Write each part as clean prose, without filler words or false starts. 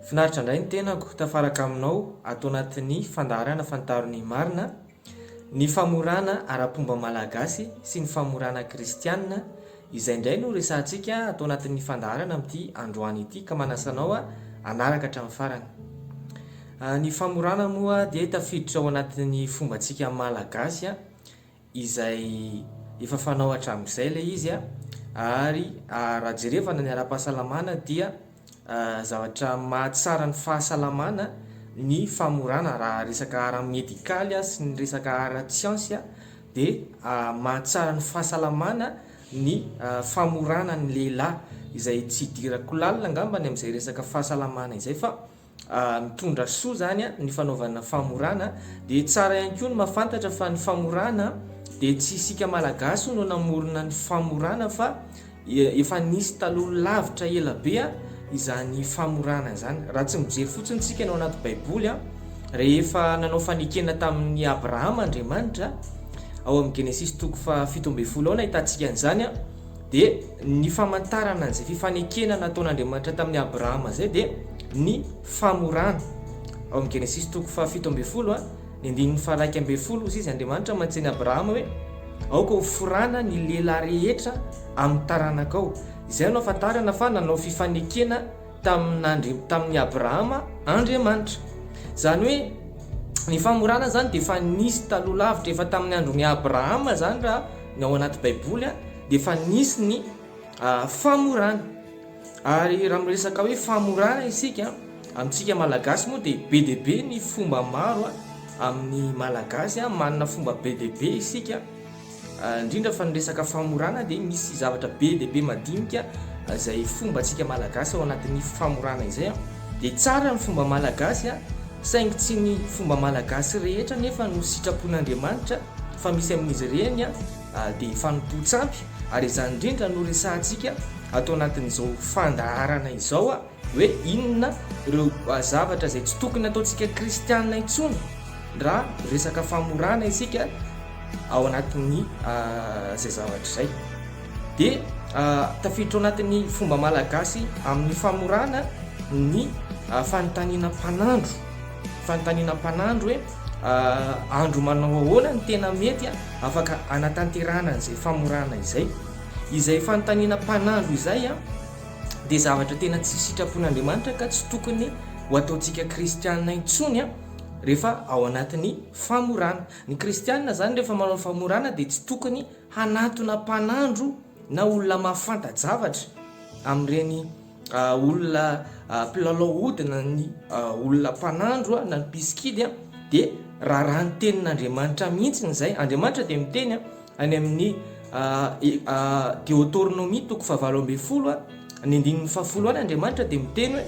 Finaritra indray ny tenako tafaraka aminao ato anatin'ny fandaharana fantarony marina ny famorana ara-pomba malagasy sy ny famorana kristianina izay indray no resantsika ato anatin'ny fandaharana amin'ity androany ity ka manasanao anaraka hatramin'ny farany. Ny famorana moa dia tafiditra ao anatin'ny fombantsika malagasy izay efa fanao hatramin'izay ilay izy ary raha jerevana ny ara-pahasalamana dia zavatra mahatsara ny fahasalamana ny famorana raha resaka ara-medikaly sy ny resaka ara-tsiansy dia mahatsara ny fahasalamana ny famorana ny lehilahy izay tsy dirako lalina angambany amin'izay resaka fahasalamana izay fa mitondra soa zany ny fanaovana famorana dia tsara ihany koa ny mahafantatra fa ny famorana dia tsy isika malagasy no namorona ny famorana fa efa nisy taloha lavitra ela be izany famorana zany. Raha tsy mijery fotsiny tsika no anaty baiboly rehefa nanao fanekena tamin'ny Abrahama Andriamanitra ao amin'ny Genesis toko 17 nahitantsika an'izany dia ny famantarana an'izay fifanekena nataon'Andriamanitra tamin'ny Abrahama zay dia ny famorana ao amin'ny Genesis toko 17 ny andininy 1:20 izy Andriamanitra mantseny Abrahama hoe aoka ho forana ny lehilahy rehetra amin'ny taranakao. Izay no afantarana fa nanao fifanekena tamin'ny Abrahama Andriamanitra. Zany hoe ny famorana zany dia efa nisy taloha lavitra efa tamin'ny andron'ny Abrahama zany raha ny ao anaty baiboly dia efa nisy ny famorana. Ary raha miresaka hoe famorana isika amintsika malagasy moa dia be dia be ny fomba maro amin'ny malagasy manana fomba be dia be isika indrindra fa niresaka famorana dia misy zavatra be dia be madinika izay fomba tsika malagasy ao anatin'ny famorana izay dia tsara ny fomba malagasy saingy tsy ny fomba malagasy rehetra nefa no sitrapon'Andriamanitra fa misy amin'izy ireny dia fanompo-tsampy ary izany indrindra no resantsika atao anatin'izao fandaharana izao hoe inona ireo zavatra izay tsy tokony ataontsika kristianina intsony raha resaka famorana isika ao anatin'ny zay zavatra zay. Dia tafiditra ao anatin'ny fomba malagasy amin'ny famorana ny fanontaniana mpanandro hoe andro manao ahoana ny tena mety afaka anatanterana an'izay famorana izay fanontaniana mpanandro izay dia zavatra tena tsy sitrapon'Andriamanitra ka tsy tokony ho ataontsika kristianina intsony rehefa ao anatin'ny famorana. Ny kristianina zany rehefa manao famorana dia tsy tokony hanatona mpanandro na olona mahafanta-javatra amin'ireny olona mpilalao hodina ny olona mpanandro na ny mpiskidy dia raha ny tenin'Andriamanitra mihitsy izay. Andriamanitra dia miteny any amin'ny Deutéronomie toko 7:20 ny andininy 10 Andriamanitra dia miteny hoe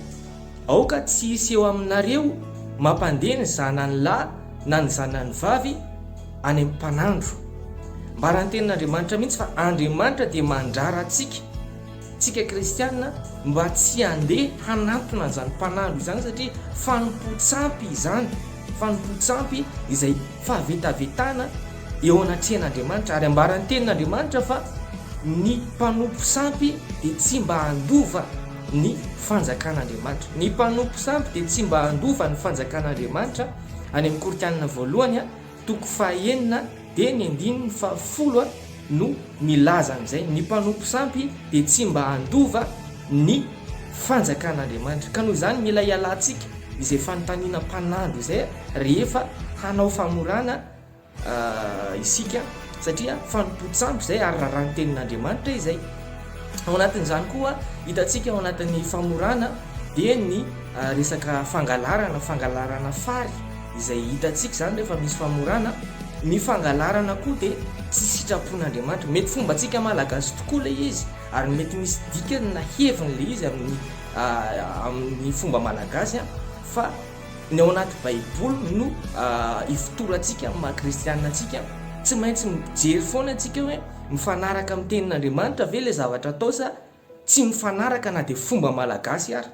aoka tsy hisy eo aminareo mampandeha ny zanany lahy na ny zanany vavy any amin'ny mpanandro. Mbara ny tenin'Andriamanitra mihitsy fa Andriamanitra dia mandrara tsika kristianina mba tsy handeha hanatona an'izany mpanandro izany satria fanompo-tsampy izany, fanompo-tsampy izay fahavetavetana eo anatrehan'Andriamanitra. Ary ambara ny tenin'Andriamanitra fa ny mpanompo-sampy dia tsy mba handova ny fanjakan'Andriamanitra. Ny mpanompo-sampy dia tsy mba handova ny fanjakan'Andriamanitra. Any amin'ny Korinthianina voalohany toko 9 dia ny andininy 10 no milaza an'izay. Ny mpanompo-sampy dia tsy mba handova ny fanjakan'Andriamanitra. Ka noho izany mila hialantsika izay fanontaniana mpanandro izay rehefa hanao famorana isika satria fanompo-tsampy izay ary raha ny tenin'Andriamanitra izay. Ao anatin'izany koa hitantsika ao anatin'ny famorana dia ny resaka fangalarana fary izay hitantsika zany rehefa misy famorana. Ny fangalarana koa dia tsy sitrapon'Andriamanitra. Mety fombantsika malagasy tokoa ilay izy ary mety misy dikany na heviny ilay izy amin'ny fomba malagasy fa ny ao anaty baiboly no ifotorantsika amin'ny maha-kristianina tsy maintsy mijery foana antsika hoe mifanaraka amin'ny tenin'Andriamanitra ve ilay zavatra atao sa tsy mifanaraka na dia fomba malagasy ary.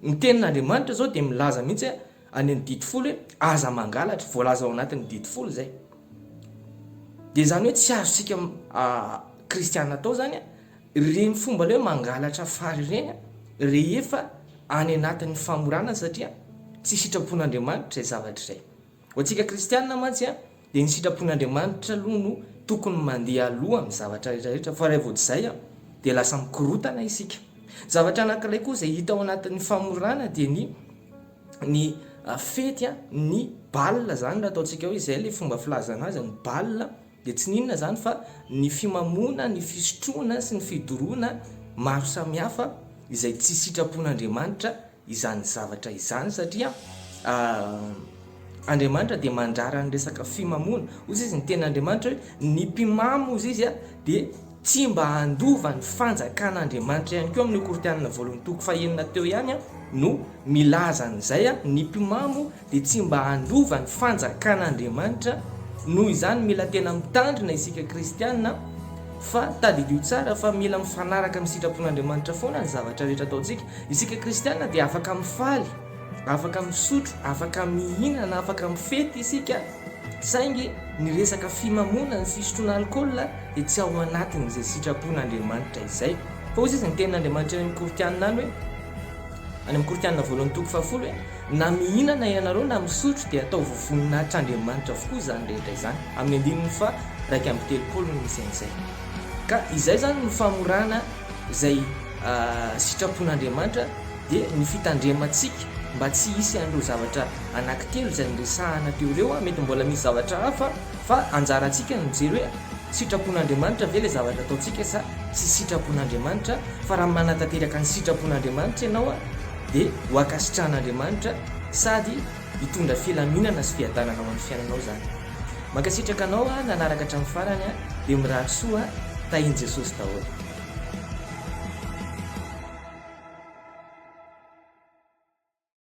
Ny tenin'Andriamanitra zao dia milaza mihitsy any amin'ny dity folo hoe aza mangalatra, voalaza ao anatin'ny dity folo zay. Dia zany hoe tsy azosika kristianina atao zany ireny fomba ilay hoe mangalatra fary ireny rehefa any anatin'ny famorana satria tsy sitrapon'Andriamanitra izay zavatra izay. Ho antsika kristianina mantsy dia ny sitrapon'Andriamanitra aloha no tokony mandeha aloha amin'ny zavatra rehetrarehetra, fa rehefa ohatr'izay dia lasa mikorotana isika. Zavatra anankiray koa izay hita ao anatin'ny famorana dia ny fety ny baolina zany raha ataontsika hoe izay ilay fomba filazana azy, ny baolina dia tsy ninona zany fa ny fimamoana, ny fisotroana sy ny fidoroana maro samihafa izay tsy sitrapon'Andriamanitra izany zavatra izany, satria Andriamanitra dia mandrara ny resaka fimamoana. Ozy izy ny ten'Andriamanitra hoe ny mpimamo ozy izy dia tsy mba handova ny fanjakan'Andriamanitra ihany koa. Amin'ny Korinthianina 2:9 teo ihany no milaza an'izay ny mpimamo dia tsy mba handova ny fanjakan'Andriamanitra. Noho izany mila tena mitandrina isika kristianina fa tadidio tsara fa mila mifanaraka amin'ny sitrapon'Andriamanitra foana ny zavatra rehetra ataontsika. Isika kristianina dia afaka mifaly, afaka misotro, afaka mihinana, afaka mifety isika, saingy ny resaka fimamoana, ny fisotroana alcool dia tsy ao anatin'izay sitrapon'Andriamanitra izay. Fa ozy izy ny ten'Andriamanitra any amin'ny Korinthianina any hoe, any amin'ny Korinthianina 1:10 hoe na mihinana ianareo na misotro dia atao vovoninahitran'Andriamanitra avokoa izany rehetra izany. Amin'ny 2:3 no misy an'izay. Ka izay zany ny famorana izay sitrapon'Andriamanitra dia ny fitandremantsika mba tsy hisy an'ireo zavatra anankitelo izay niresahana teo ireo. Mety mbola misy zavatra hafa fa anjarantsika no mijery hoe sitrapon'Andriamanitra ve ilay zavatra ataontsika sa tsy sitrapon'Andriamanitra. Fa raha manatanteraka ny sitrapon'Andriamanitra ianao dia ho ankasitran'Andriamanitra sady hitondra filaminana sy fiadanana ao amin'ny fiainanao zany. Mankasitraka anao nanaraka hatramin'ny farany dia mirary soa tahiny Jesosy daholo.